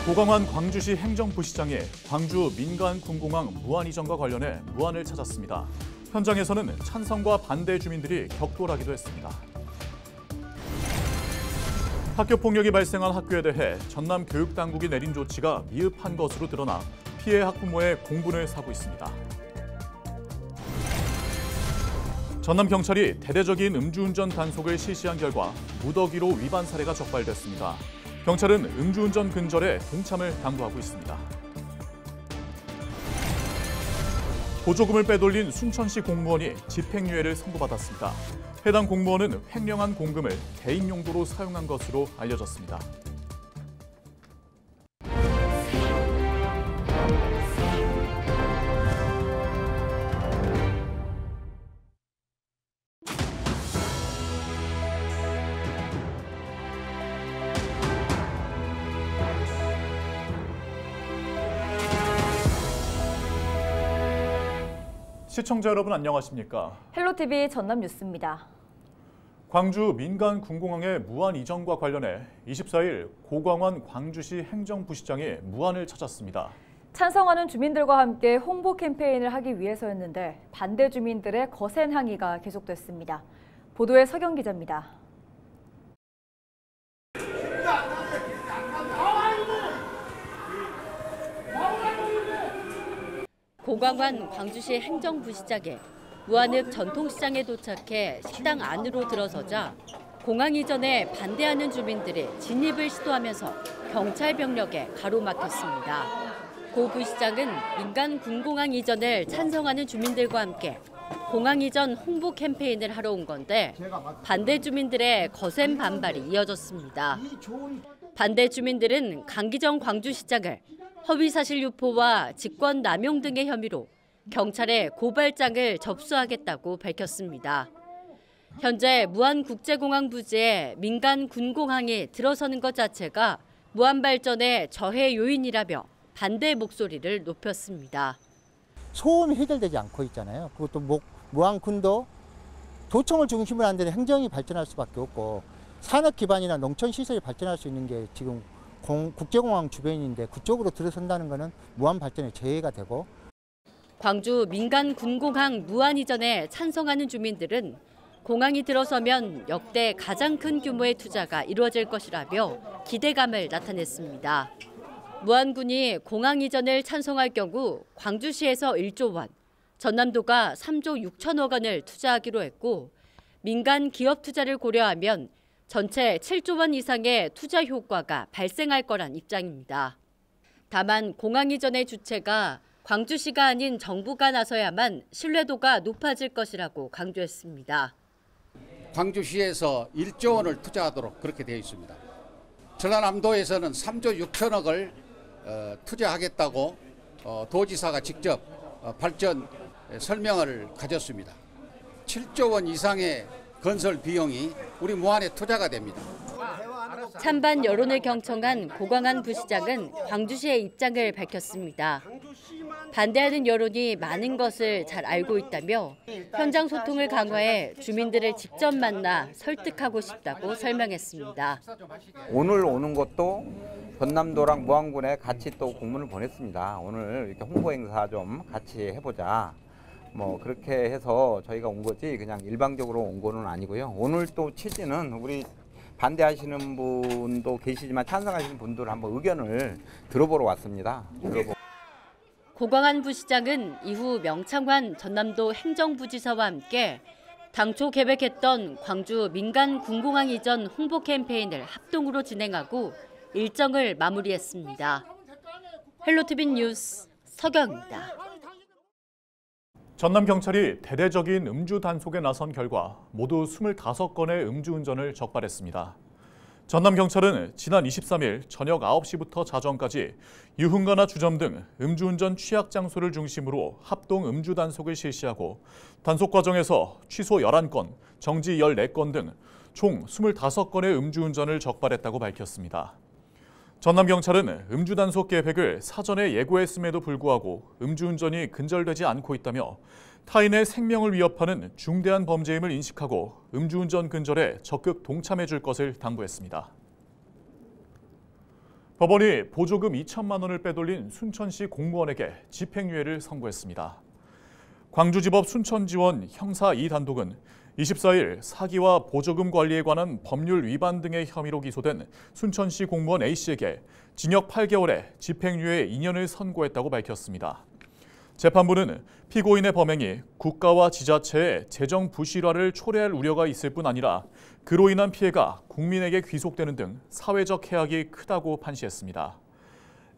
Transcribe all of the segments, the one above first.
고광환 광주시 행정부시장이 광주 민간군공항 무한 이전과 관련해 무안을 찾았습니다. 현장에서는 찬성과 반대 주민들이 격돌하기도 했습니다. 학교 폭력이 발생한 학교에 대해 전남 교육당국이 내린 조치가 미흡한 것으로 드러나 피해 학부모의 공분을 사고 있습니다. 전남경찰이 대대적인 음주운전 단속을 실시한 결과 무더기로 위반 사례가 적발됐습니다. 경찰은 음주운전 근절에 동참을 당부하고 있습니다. 보조금을 빼돌린 순천시 공무원이 집행유예를 선고받았습니다. 해당 공무원은 횡령한 공금을 개인 용도로 사용한 것으로 알려졌습니다. 시청자 여러분 안녕하십니까? 헬로티비 전남 뉴스입니다. 광주 민간군공항의 무안 이전과 관련해 24일 고광환 광주시 행정부시장이 무안을 찾았습니다. 찬성하는 주민들과 함께 홍보 캠페인을 하기 위해서였는데 반대 주민들의 거센 항의가 계속됐습니다. 보도에 서경 기자입니다. 고광환 광주시 행정부시장에 무안읍 전통시장에 도착해 식당 안으로 들어서자 공항 이전에 반대하는 주민들이 진입을 시도하면서 경찰 병력에 가로막혔습니다. 고 부시장은 민간 군공항 이전을 찬성하는 주민들과 함께 공항 이전 홍보 캠페인을 하러 온 건데 반대 주민들의 거센 반발이 이어졌습니다. 반대 주민들은 강기정 광주시장을 허위사실 유포와 직권 남용 등의 혐의로 경찰에 고발장을 접수하겠다고 밝혔습니다. 현재 무안국제공항 부지에 민간 군공항이 들어서는 것 자체가 무안 발전의 저해 요인이라며 반대 목소리를 높였습니다. 소음이 해결되지 않고 있잖아요. 그것도 무안군도 도청을 중심으로 한 데는 행정이 발전할 수밖에 없고 산업 기반이나 농촌 시설이 발전할 수 있는 게 지금 국제공항 주변인데 그쪽으로 들어선다는 것은 무안 발전에 제해가 되고. 광주 민간 군공항 무안 이전에 찬성하는 주민들은 공항이 들어서면 역대 가장 큰 규모의 투자가 이루어질 것이라며 기대감을 나타냈습니다. 무안군이 공항 이전을 찬성할 경우 광주시에서 1조 원, 전남도가 3조 6천억 원을 투자하기로 했고 민간 기업 투자를 고려하면 전체 7조 원 이상의 투자 효과가 발생할 거란 입장입니다. 다만 공항 이전의 주체가 광주시가 아닌 정부가 나서야만 신뢰도가 높아질 것이라고 강조했습니다. 광주시에서 1조 원을 투자하도록 그렇게 되어 있습니다. 전라남도에서는 3조 6천억을 투자하겠다고 도지사가 직접 발전 설명을 가졌습니다. 7조 원 이상의 건설 비용이 우리 무안에 투자가 됩니다. 찬반 여론을 경청한 고광환 부시장은 광주시의 입장을 밝혔습니다. 반대하는 여론이 많은 것을 잘 알고 있다며 현장 소통을 강화해 주민들을 직접 만나 설득하고 싶다고 설명했습니다. 오늘 오는 것도 전남도랑 무안군에 같이 또 공문을 보냈습니다. 오늘 이렇게 홍보 행사 좀 같이 해보자. 그렇게 해서 저희가 온 거지 그냥 일방적으로 온 거는 아니고요. 오늘 또 취지는 우리 반대하시는 분도 계시지만 찬성하시는 분들 한번 의견을 들어보러 왔습니다. 고광환 부시장은 이후 명창환 전남도 행정부지사와 함께 당초 계획했던 광주 민간 군공항 이전 홍보 캠페인을 합동으로 진행하고 일정을 마무리했습니다. 헬로티비 뉴스 서경입니다. 전남경찰이 대대적인 음주 단속에 나선 결과 모두 25건의 음주운전을 적발했습니다. 전남경찰은 지난 23일 저녁 9시부터 자정까지 유흥가나 주점 등 음주운전 취약 장소를 중심으로 합동 음주 단속을 실시하고 단속 과정에서 취소 11건, 정지 14건 등 총 25건의 음주운전을 적발했다고 밝혔습니다. 전남경찰은 음주단속 계획을 사전에 예고했음에도 불구하고 음주운전이 근절되지 않고 있다며 타인의 생명을 위협하는 중대한 범죄임을 인식하고 음주운전 근절에 적극 동참해 줄 것을 당부했습니다. 법원이 보조금 2천만 원을 빼돌린 순천시 공무원에게 집행유예를 선고했습니다. 광주지법 순천지원 형사 2단독은 24일 사기와 보조금 관리에 관한 법률 위반 등의 혐의로 기소된 순천시 공무원 A씨에게 징역 8개월에 집행유예 2년을 선고했다고 밝혔습니다. 재판부는 피고인의 범행이 국가와 지자체의 재정 부실화를 초래할 우려가 있을 뿐 아니라 그로 인한 피해가 국민에게 귀속되는 등 사회적 해악이 크다고 판시했습니다.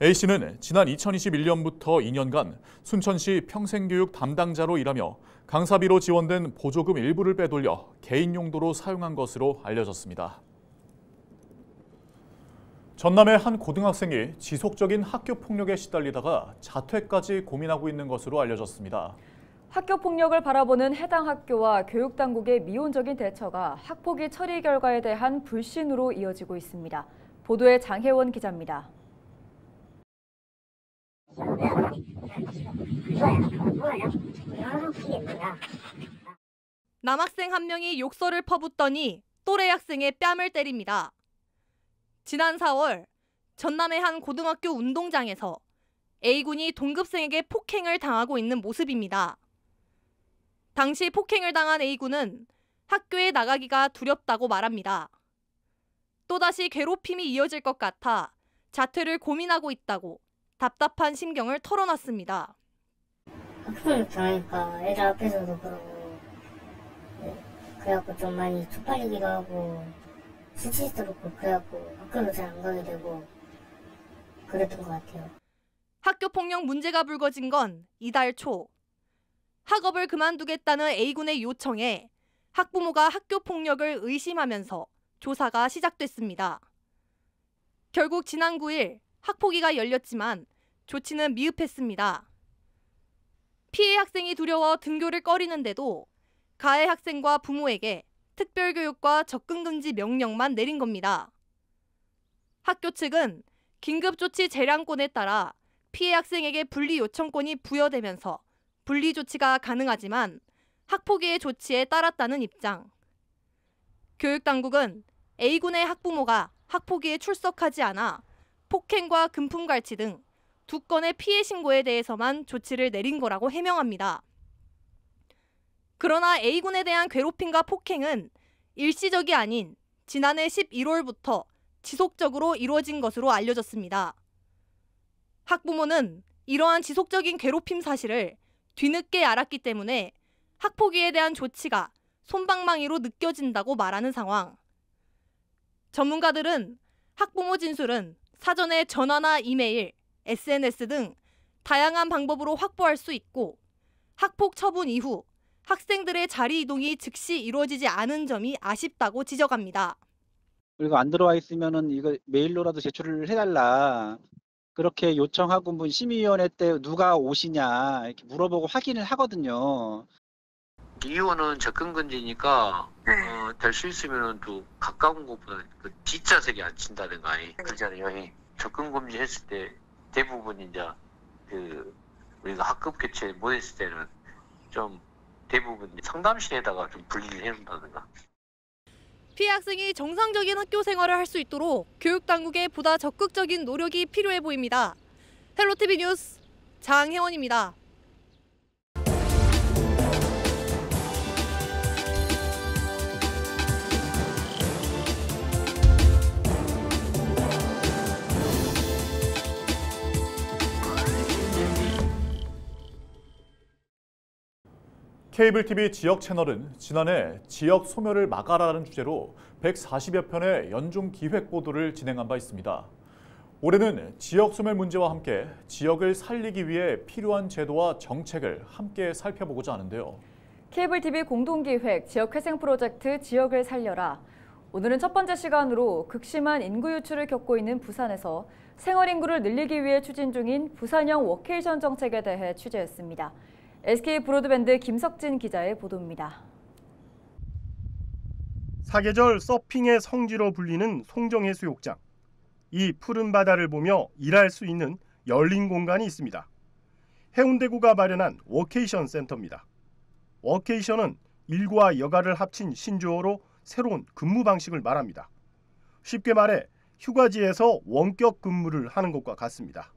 A씨는 지난 2021년부터 2년간 순천시 평생교육 담당자로 일하며 강사비로 지원된 보조금 일부를 빼돌려 개인 용도로 사용한 것으로 알려졌습니다. 전남의 한 고등학생이 지속적인 학교 폭력에 시달리다가 자퇴까지 고민하고 있는 것으로 알려졌습니다. 학교 폭력을 바라보는 해당 학교와 교육당국의 미온적인 대처가 학폭위 처리 결과에 대한 불신으로 이어지고 있습니다. 보도에 장혜원 기자입니다. 남학생 한 명이 욕설을 퍼붓더니 또래 학생의 뺨을 때립니다. 지난 4월 전남의 한 고등학교 운동장에서 A군이 동급생에게 폭행을 당하고 있는 모습입니다. 당시 폭행을 당한 A군은 학교에 나가기가 두렵다고 말합니다. 또다시 괴롭힘이 이어질 것 같아 자퇴를 고민하고 있다고 답답한 심경을 털어놨습니다. 학폭력 당하니까 애들 앞에서도 그러고 그래갖고 좀 많이 쪽팔리기도 하고 수치스럽고 그래갖고 학교를 잘 안 가게 되고 그랬던 것 같아요. 학교 폭력 문제가 불거진 건 이달 초. 학업을 그만두겠다는 A군의 요청에 학부모가 학교 폭력을 의심하면서 조사가 시작됐습니다. 결국 지난 9일 학폭위가 열렸지만 조치는 미흡했습니다. 피해 학생이 두려워 등교를 꺼리는데도 가해 학생과 부모에게 특별교육과 접근금지 명령만 내린 겁니다. 학교 측은 긴급조치 재량권에 따라 피해 학생에게 분리 요청권이 부여되면서 분리 조치가 가능하지만 학폭위의 조치에 따랐다는 입장. 교육당국은 A군의 학부모가 학폭위에 출석하지 않아 폭행과 금품갈취 등 2건의 피해 신고에 대해서만 조치를 내린 거라고 해명합니다. 그러나 A군에 대한 괴롭힘과 폭행은 일시적이 아닌 지난해 11월부터 지속적으로 이루어진 것으로 알려졌습니다. 학부모는 이러한 지속적인 괴롭힘 사실을 뒤늦게 알았기 때문에 학폭위에 대한 조치가 솜방망이로 느껴진다고 말하는 상황. 전문가들은 학부모 진술은 사전에 전화나 이메일, SNS 등 다양한 방법으로 확보할 수 있고 학폭 처분 이후 학생들의 자리 이동이 즉시 이루어지지 않은 점이 아쉽다고 지적합니다. 그리고 안 들어와 있으면은 이거 메일로라도 제출을 해달라. 그렇게 요청하고 뭐 심의위원회 때 누가 오시냐 이렇게 물어보고 확인을 하거든요. 이유는 접근금지니까 될 수 있으면 또 가까운 곳보다 그 뒷좌석에 앉힌다든가 그러잖아요. 접근금지 했을 때 대부분 이제 그 우리가 학급 교체 못했을 때는 좀 대부분 상담실에다가 좀 분리를 해놓는다든가. 피해 학생이 정상적인 학교 생활을 할 수 있도록 교육당국의 보다 적극적인 노력이 필요해 보입니다. 헬로티비 뉴스 장혜원입니다. 케이블 TV 지역 채널은 지난해 지역 소멸을 막아라라는 주제로 140여 편의 연중 기획 보도를 진행한 바 있습니다. 올해는 지역 소멸 문제와 함께 지역을 살리기 위해 필요한 제도와 정책을 함께 살펴보고자 하는데요. 케이블 TV 공동기획 지역회생 프로젝트 지역을 살려라. 오늘은 첫 번째 시간으로 극심한 인구 유출을 겪고 있는 부산에서 생활 인구를 늘리기 위해 추진 중인 부산형 워케이션 정책에 대해 취재했습니다. SK 브로드밴드 김석진 기자의 보도입니다. 사계절 서핑의 성지로 불리는 송정해수욕장. 이 푸른 바다를 보며 일할 수 있는 열린 공간이 있습니다. 해운대구가 마련한 워케이션 센터입니다. 워케이션은 일과 여가를 합친 신조어로 새로운 근무 방식을 말합니다. 쉽게 말해 휴가지에서 원격 근무를 하는 것과 같습니다.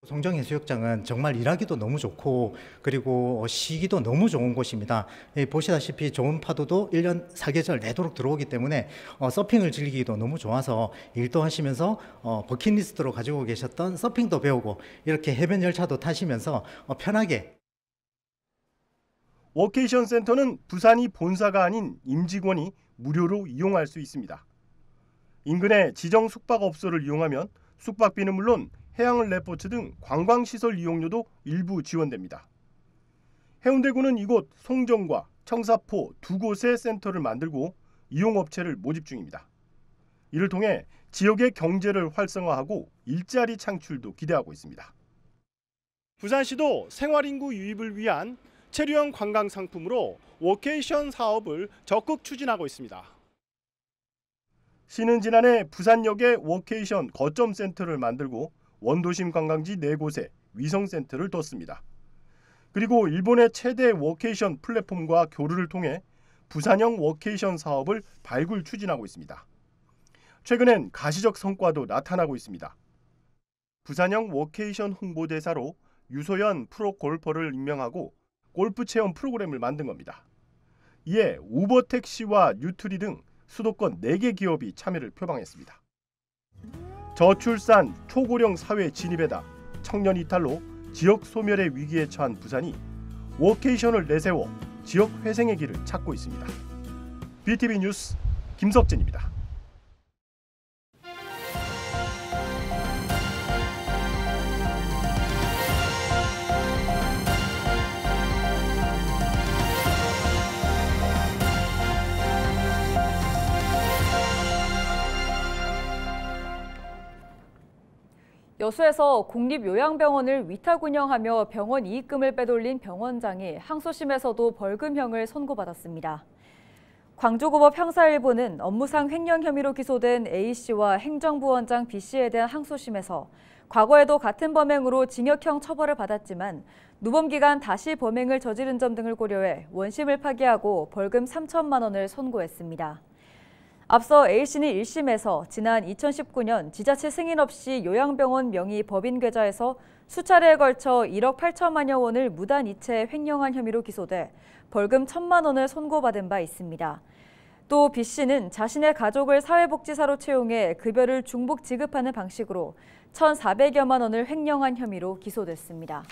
송정해수욕장은 정말 일하기도 너무 좋고 그리고 쉬기도 너무 좋은 곳입니다. 보시다시피 좋은 파도도 1년 4계절 내도록 들어오기 때문에 서핑을 즐기기도 너무 좋아서 일도 하시면서 버킷리스트로 가지고 계셨던 서핑도 배우고 이렇게 해변 열차도 타시면서 편하게. 워케이션 센터는 부산이 본사가 아닌 임직원이 무료로 이용할 수 있습니다. 인근의 지정 숙박업소를 이용하면 숙박비는 물론 해양을 레포츠 등 관광시설 이용료도 일부 지원됩니다. 해운대구는 이곳 송정과 청사포 두 곳에 센터를 만들고 이용업체를 모집 중입니다. 이를 통해 지역의 경제를 활성화하고 일자리 창출도 기대하고 있습니다. 부산시도 생활인구 유입을 위한 체류형 관광 상품으로 워케이션 사업을 적극 추진하고 있습니다. 시는 지난해 부산역에 워케이션 거점 센터를 만들고 원도심 관광지 4곳에 위성센터를 뒀습니다. 그리고 일본의 최대 워케이션 플랫폼과 교류를 통해 부산형 워케이션 사업을 발굴 추진하고 있습니다. 최근엔 가시적 성과도 나타나고 있습니다. 부산형 워케이션 홍보대사로 유소연 프로골퍼를 임명하고 골프 체험 프로그램을 만든 겁니다. 이에 우버택시와 뉴트리 등 수도권 4개 기업이 참여를 표방했습니다. 저출산, 초고령 사회 진입에다 청년 이탈로 지역 소멸의 위기에 처한 부산이 워케이션을 내세워 지역 회생의 길을 찾고 있습니다. BTV 뉴스 김석진입니다. 여수에서 국립요양병원을 위탁 운영하며 병원 이익금을 빼돌린 병원장이 항소심에서도 벌금형을 선고받았습니다. 광주고법 형사1부는 업무상 횡령 혐의로 기소된 A씨와 행정부원장 B씨에 대한 항소심에서 과거에도 같은 범행으로 징역형 처벌을 받았지만 누범 기간 다시 범행을 저지른 점 등을 고려해 원심을 파기하고 벌금 3천만 원을 선고했습니다. 앞서 A씨는 1심에서 지난 2019년 지자체 승인 없이 요양병원 명의 법인 계좌에서 수차례에 걸쳐 1억 8천만여 원을 무단 이체 횡령한 혐의로 기소돼 벌금 1천만 원을 선고받은 바 있습니다. 또 B씨는 자신의 가족을 사회복지사로 채용해 급여를 중복 지급하는 방식으로 1,400여만 원을 횡령한 혐의로 기소됐습니다.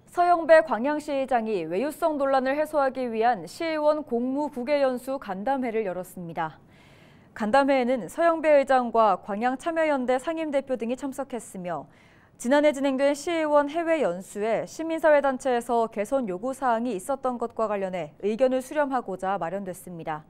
서영배 광양시의장이 외유성 논란을 해소하기 위한 시의원 공무국외연수 간담회를 열었습니다. 간담회에는 서영배 의장과 광양참여연대 상임대표 등이 참석했으며 지난해 진행된 시의원 해외 연수에 시민사회단체에서 개선 요구사항이 있었던 것과 관련해 의견을 수렴하고자 마련됐습니다.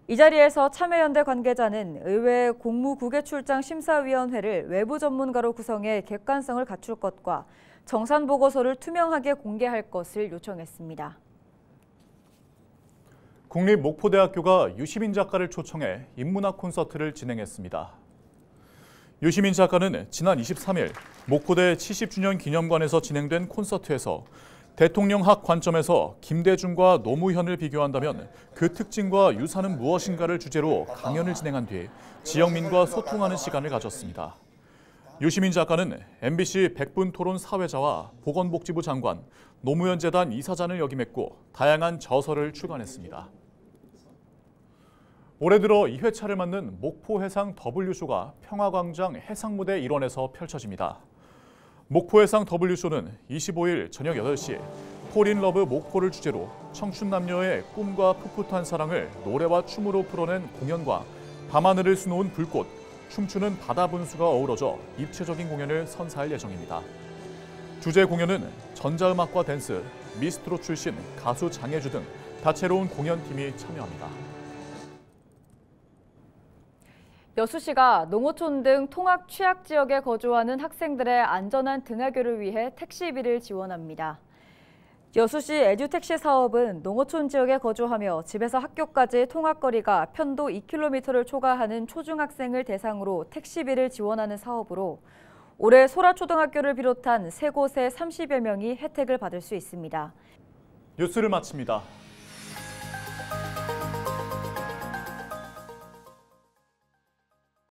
이 자리에서 참여연대 관계자는 의회 공무국외출장 심사위원회를 외부 전문가로 구성해 객관성을 갖출 것과 정산 보고서를 투명하게 공개할 것을 요청했습니다. 국립목포대학교가 유시민 작가를 초청해 인문학 콘서트를 진행했습니다. 유시민 작가는 지난 23일 목포대 70주년 기념관에서 진행된 콘서트에서 대통령학 관점에서 김대중과 노무현을 비교한다면 그 특징과 유사는 무엇인가를 주제로 강연을 진행한 뒤 지역민과 소통하는 시간을 가졌습니다. 유시민 작가는 MBC 백분토론 사회자와 보건복지부 장관, 노무현 재단 이사장을 역임했고 다양한 저서를 출간했습니다. 올해 들어 2회차를 맞는 목포해상 W쇼가 평화광장 해상무대 일원에서 펼쳐집니다. 목포해상 W쇼는 25일 저녁 8시 폴인러브 목포를 주제로 청춘 남녀의 꿈과 풋풋한 사랑을 노래와 춤으로 풀어낸 공연과 밤하늘을 수놓은 불꽃, 춤추는 바다 분수가 어우러져 입체적인 공연을 선사할 예정입니다. 주제 공연은 전자음악과 댄스, 미스트로 출신 가수 장혜주 등 다채로운 공연팀이 참여합니다. 여수시가 농어촌 등 통학 취약 지역에 거주하는 학생들의 안전한 등하교를 위해 택시비를 지원합니다. 여수시 에듀택시 사업은 농어촌 지역에 거주하며 집에서 학교까지 통학거리가 편도 2km를 초과하는 초중학생을 대상으로 택시비를 지원하는 사업으로 올해 소라초등학교를 비롯한 3곳의 30여 명이 혜택을 받을 수 있습니다. 뉴스를 마칩니다.